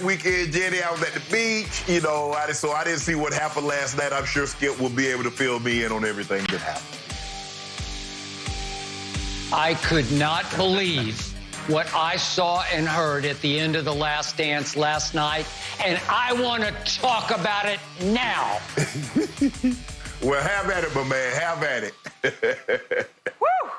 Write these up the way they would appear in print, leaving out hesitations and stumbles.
Weekend, Jenny, I was at the beach, you know, so I didn't see what happened last night. I'm sure Skip will be able to fill me in on everything that happened. I could not believe what I saw and heard at the end of The Last Dance last night, and I want to talk about it now. Well, have at it, my man. Have at it. Woo!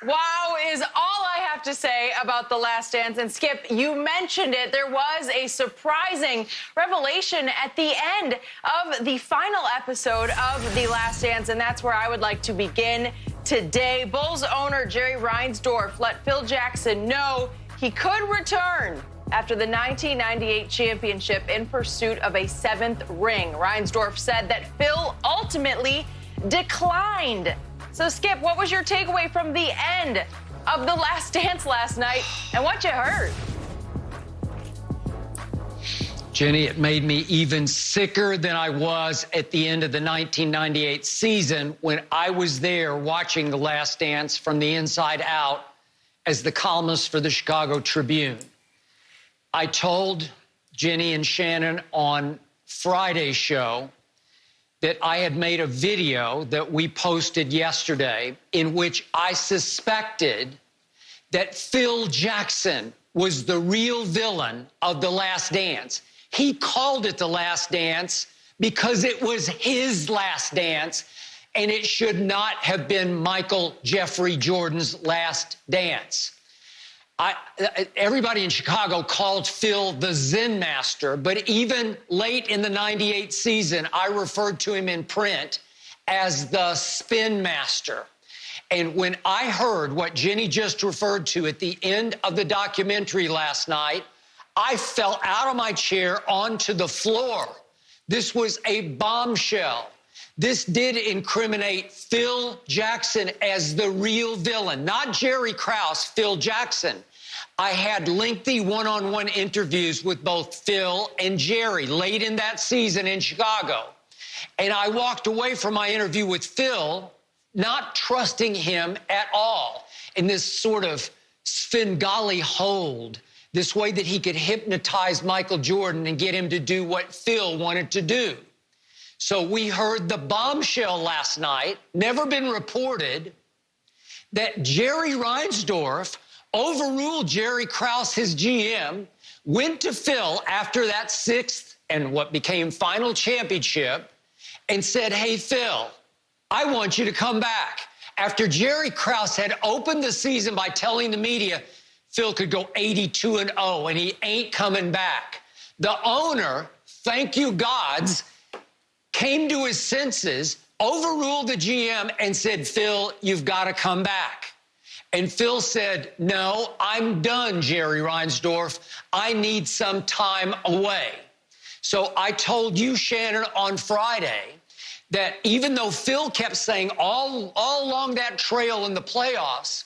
Wow is all I have to say about The Last Dance. And Skip, you mentioned it. There was a surprising revelation at the end of the final episode of The Last Dance, and that's where I would like to begin today. Bulls owner Jerry Reinsdorf let Phil Jackson know he could return after the 1998 championship in pursuit of a seventh ring. Reinsdorf said that Phil ultimately declined. So, Skip, what was your takeaway from the end of The Last Dance last night and what you heard? Jenny, it made me even sicker than I was at the end of the 1998 season when I was there watching The Last Dance from the inside out as the columnist for the Chicago Tribune. I told Jenny and Shannon on Friday's show that I had made a video that we posted yesterday in which I suspected that Phil Jackson was the real villain of The Last Dance. He called it The Last Dance because it was his last dance, and it should not have been Michael Jeffrey Jordan's last dance. Everybody in Chicago called Phil the Zen Master, but even late in the 98 season, I referred to him in print as the Spin Master. And when I heard what Jenny just referred to at the end of the documentary last night, I fell out of my chair onto the floor. This was a bombshell. This did incriminate Phil Jackson as the real villain, not Jerry Krause, Phil Jackson. I had lengthy one-on-one interviews with both Phil and Jerry late in that season in Chicago. And I walked away from my interview with Phil not trusting him at all in this sort of Svengali hold, this way that he could hypnotize Michael Jordan and get him to do what Phil wanted to do. So we heard the bombshell last night, never been reported, that Jerry Reinsdorf overruled Jerry Krause, his GM, went to Phil after that sixth and what became final championship and said, hey, Phil, I want you to come back. After Jerry Krause had opened the season by telling the media Phil could go 82-0 and he ain't coming back. The owner, thank you gods, came to his senses, overruled the GM, and said, Phil, you've got to come back. And Phil said, no, I'm done, Jerry Reinsdorf. I need some time away. So I told you, Shannon, on Friday that even though Phil kept saying all along that trail in the playoffs,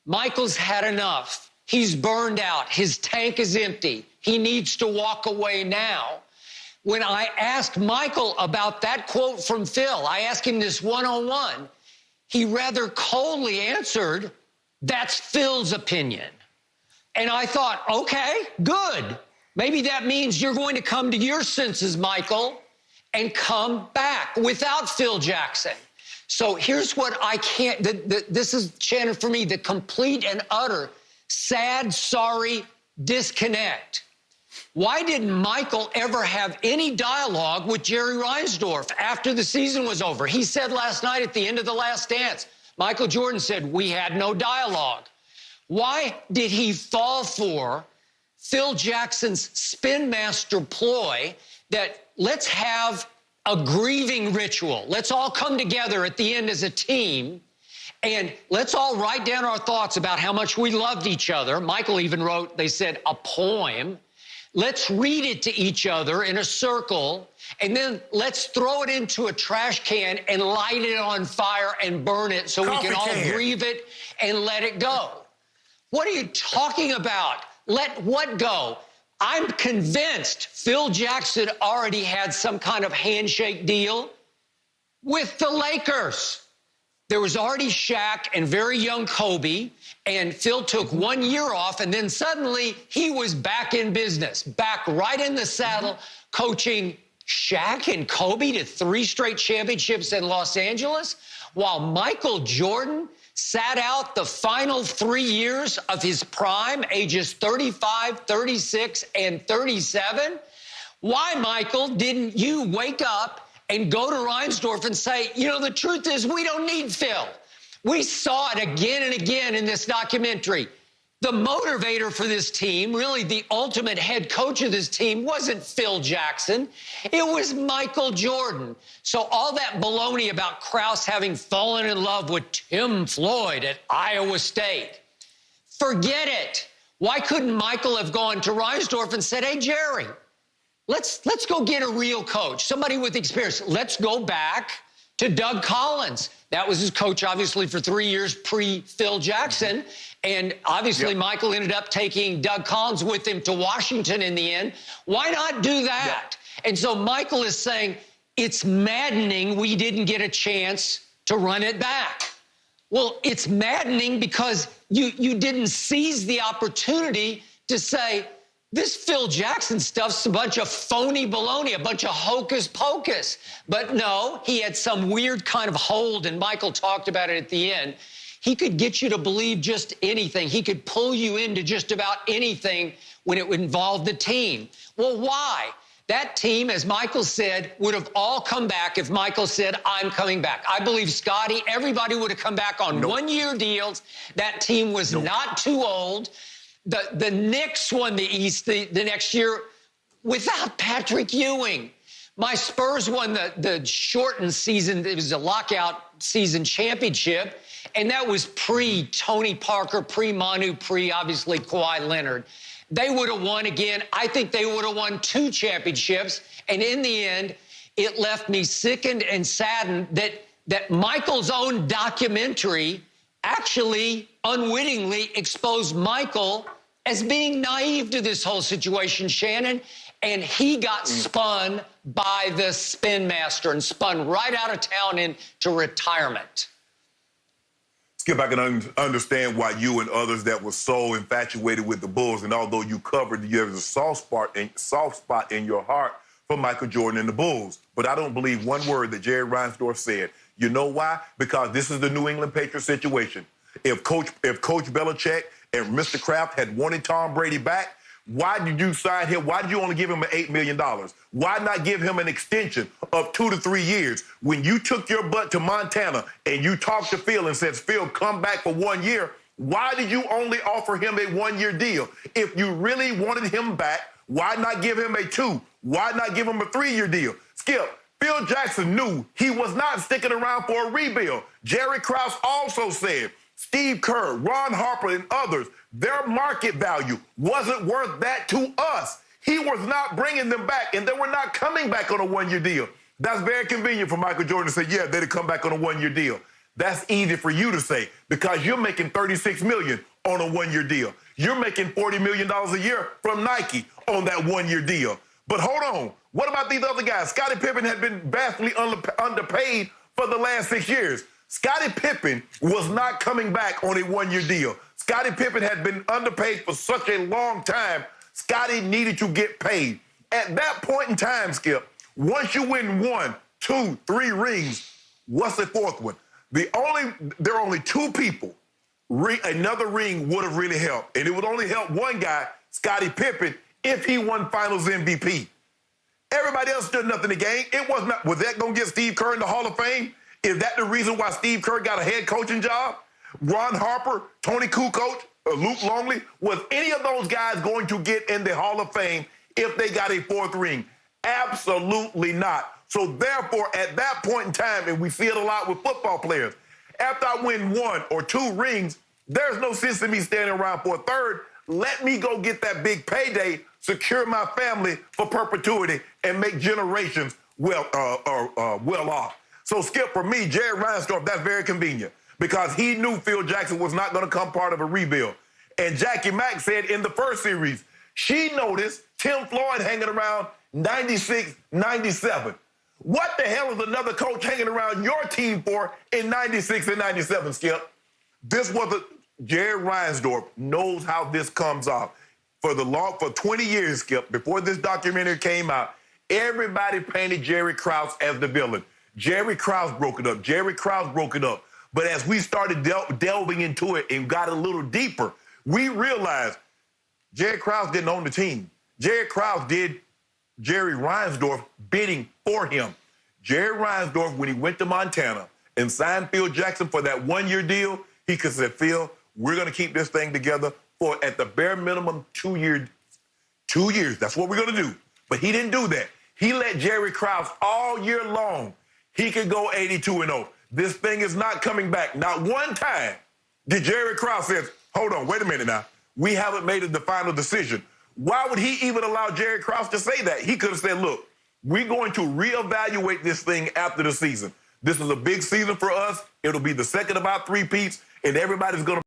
Michael's had enough. He's burned out. His tank is empty. He needs to walk away now. When I asked Michael about that quote from Phil, I asked him this one-on-one, he rather coldly answered, that's Phil's opinion. And I thought, okay, good. Maybe that means you're going to come to your senses, Michael, and come back without Phil Jackson. So here's what I can't, this is, Shannon, for me, the complete and utter sad, sorry disconnect. Why didn't Michael ever have any dialogue with Jerry Reinsdorf after the season was over? He said last night at the end of The Last Dance, Michael Jordan said, we had no dialogue. Why did he fall for Phil Jackson's spin master ploy that let's have a grieving ritual. Let's all come together at the end as a team, and let's all write down our thoughts about how much we loved each other. Michael even wrote, they said, a poem. Let's read it to each other in a circle, and then let's throw it into a trash can and light it on fire and burn it so we can all grieve it and let it go. What are you talking about? Let what go? I'm convinced Phil Jackson already had some kind of handshake deal with the Lakers. There was already Shaq and very young Kobe, And Phil took 1 year off, and then suddenly he was back in business, back right in the saddle, coaching Shaq and Kobe to 3 straight championships in Los Angeles, while Michael Jordan sat out the final 3 years of his prime, ages 35, 36, and 37. Why, Michael, didn't you wake up and go to Reinsdorf and say, you know, the truth is we don't need Phil? We saw it again and again in this documentary. The motivator for this team, really the ultimate head coach of this team, wasn't Phil Jackson. It was Michael Jordan. So all that baloney about Krause having fallen in love with Tim Floyd at Iowa State, forget it. Why couldn't Michael have gone to Reinsdorf and said, hey, Jerry, let's go get a real coach, somebody with experience. Let's go back to Doug Collins. That was his coach, obviously, for 3 years pre-Phil Jackson. And obviously, Michael ended up taking Doug Collins with him to Washington in the end. Why not do that? And so Michael is saying, it's maddening we didn't get a chance to run it back. Well, it's maddening because you didn't seize the opportunity to say, this Phil Jackson stuff's a bunch of phony baloney, a bunch of hocus pocus. But no, he had some weird kind of hold, and Michael talked about it at the end. He could get you to believe just anything. He could pull you into just about anything when it would involve the team. Well, why? That team, as Michael said, would have all come back if Michael said, I'm coming back. I believe Scotty, everybody would have come back on one-year deals. That team was not too old. The Knicks won the East the next year without Patrick Ewing. My Spurs won the shortened season. It was a lockout season championship, and that was pre-Tony Parker, pre-Manu, pre-obviously Kawhi Leonard. They would have won again. I think they would have won 2 championships, and in the end, it left me sickened and saddened that Michael's own documentary actually unwittingly exposed Michael as being naive to this whole situation, Shannon, and he got spun by the spin master and spun right out of town into retirement. Skip, I can understand why you and others that were so infatuated with the Bulls, and although you covered, you have a soft spot in your heart for Michael Jordan and the Bulls. But I don't believe one word that Jerry Reinsdorf said. You know why? Because this is the New England Patriots situation. If Coach Belichick and Mr. Kraft had wanted Tom Brady back, why did you sign him? Why did you only give him $8 million? Why not give him an extension of 2 to 3 years? When you took your butt to Montana and you talked to Phil and said, Phil, come back for 1 year, why did you only offer him a 1-year deal? If you really wanted him back, why not give him a 2? Why not give him a 3-year deal? Skip, Phil Jackson knew he was not sticking around for a rebuild. Jerry Krause also said, Steve Kerr, Ron Harper, and others, their market value wasn't worth that to us. He was not bringing them back, and they were not coming back on a 1-year deal. That's very convenient for Michael Jordan to say, yeah, they'd come back on a 1-year deal. That's easy for you to say because you're making $36 million on a 1-year deal. You're making $40 million a year from Nike on that 1-year deal. But hold on. What about these other guys? Scottie Pippen had been vastly underpaid for the last 6 years. Scottie Pippen was not coming back on a 1-year deal. Scottie Pippen had been underpaid for such a long time. Scottie needed to get paid. At that point in time, Skip, once you win 1, 2, 3 rings, what's the 4th one? There are only 2 people another ring would have really helped. And it would only help one guy, Scottie Pippen, if he won Finals MVP. Everybody else stood nothing to gain. Was that going to get Steve Kerr in the Hall of Fame? Is that the reason why Steve Kerr got a head coaching job? Ron Harper, Tony Kukoc, Luke Longley, was any of those guys going to get in the Hall of Fame if they got a 4th ring? Absolutely not. So therefore, at that point in time, and we see it a lot with football players, after I win 1 or 2 rings, there's no sense in me standing around for a 3rd. Let me go get that big payday, secure my family for perpetuity, and make generations well off. So, Skip, for me, Jerry Reinsdorf, that's very convenient because he knew Phil Jackson was not going to come part of a rebuild. And Jackie Mack said in the first series, she noticed Tim Floyd hanging around 96, 97. What the hell is another coach hanging around your team for in 96 and 97, Skip? This was Jerry Reinsdorf knows how this comes off. For 20 years, Skip, before this documentary came out, everybody painted Jerry Krause as the villain. Jerry Krause broke it up. Jerry Krause broke it up. But as we started delving into it and got a little deeper, we realized Jerry Krause didn't own the team. Jerry Krause did Jerry Reinsdorf bidding for him. Jerry Reinsdorf, when he went to Montana and signed Phil Jackson for that one-year deal, he could say, Phil, we're going to keep this thing together for, at the bare minimum, 2 years. 2 years. That's what we're going to do. But he didn't do that. He let Jerry Krause all year long. He could go 82-0. This thing is not coming back. Not one time did Jerry Krause say, hold on, wait a minute now. We haven't made the final decision. Why would he even allow Jerry Krause to say that? He could have said, look, we're going to reevaluate this thing after the season. This is a big season for us. It'll be the second of our three-peats, and everybody's going to